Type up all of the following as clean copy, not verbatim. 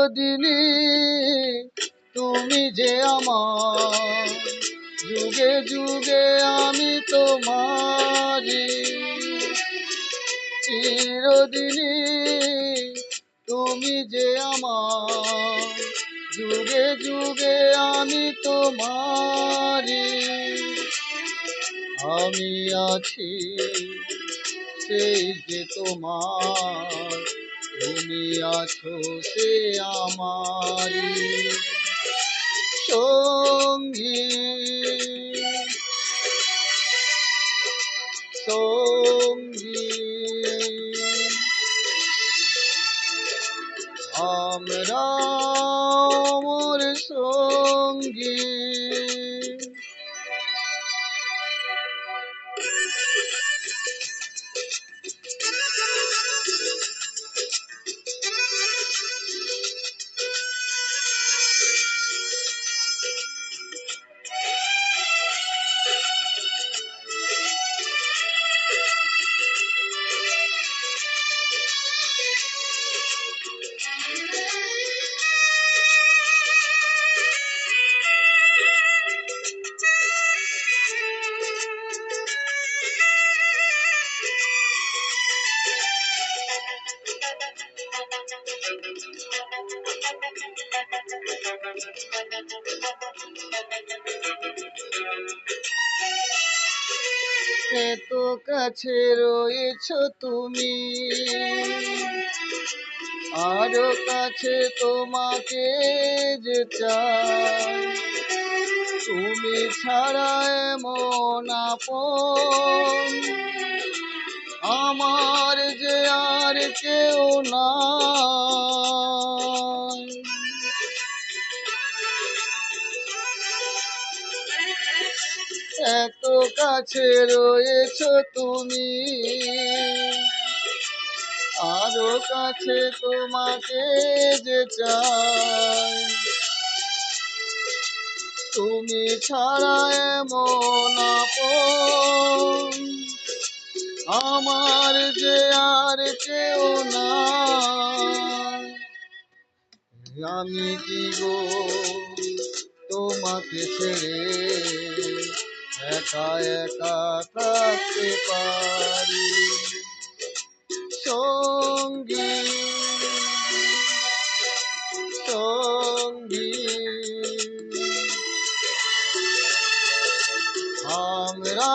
চিরদিনই তুমি যে আমার, যুগে যুগে আমি তোমারি। চিরদিনই তুমি যে আমার, যুগে যুগে আমি তোমারি। আমি আছি সেই যে তোমার, তুমি আছো সে আমারি সঙ্গী সঙ্গী। আমরা মোর সঙ্গী। এত কাছে রয়েছ তুমি, আরো কাছে তোমাকে যে চাই। তুমি ছাড়া এমন আপন আমার যে আর কেউ নাই। এত কাছে রয়েছ তুমি, আরো কাছে তোমাকে যে চাই। তুমি ছাড়া এমন আপন আমার যে আর কেউ নাই। আমি কি গো তোমাকে ছেড়ে একা একা থাকতে পারি সঙ্গী সঙ্গী। আমরা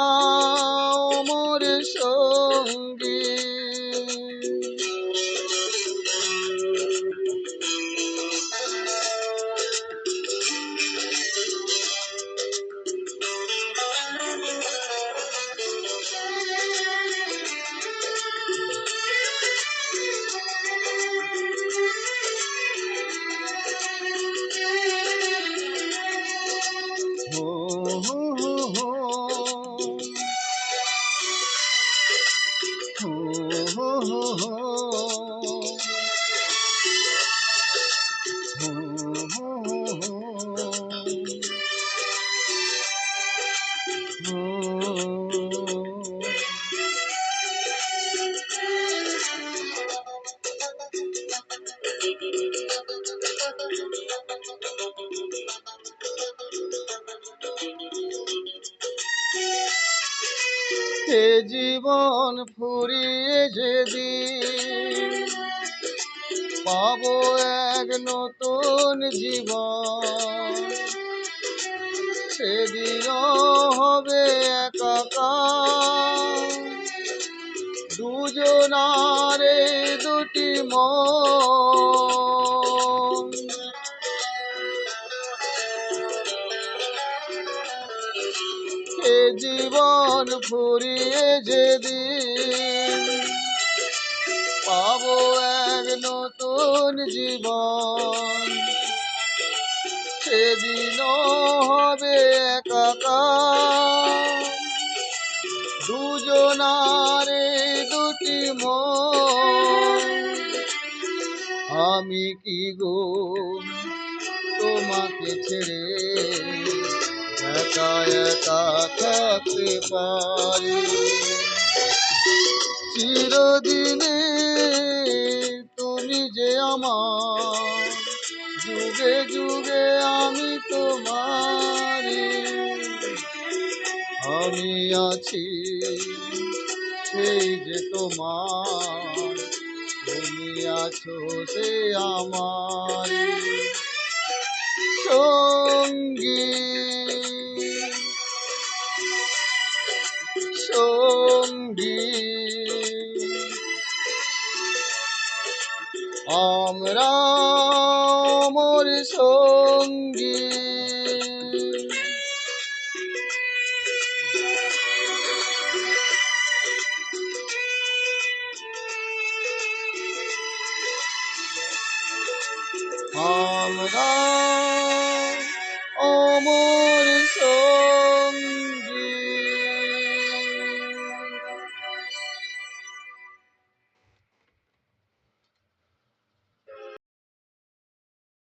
মোর সঙ্গী। এ জীবন ফুরিয়ে যেদিন পাবো এক নতুন জীবন, সেদিনও হবে একাকার দুজনার দুটি মন। এ জীবন ফুরিয়ে যেদিন পাবো এক নতুন জীবন, সেদিনও হবে একাকার দুজনার দুটি মন। আমি কি গো তোমাকে ছেড়ে একা একা থাকতে পারি চিরদিনে তুমি যে আমার, যুগে যুগে আমি তোমারি, আমি আছি সেই যে তোমার, তুমি আছো সে আমারি সঙ্গী, সঙ্গী। আমরা মোর সঙ্গী, আমরা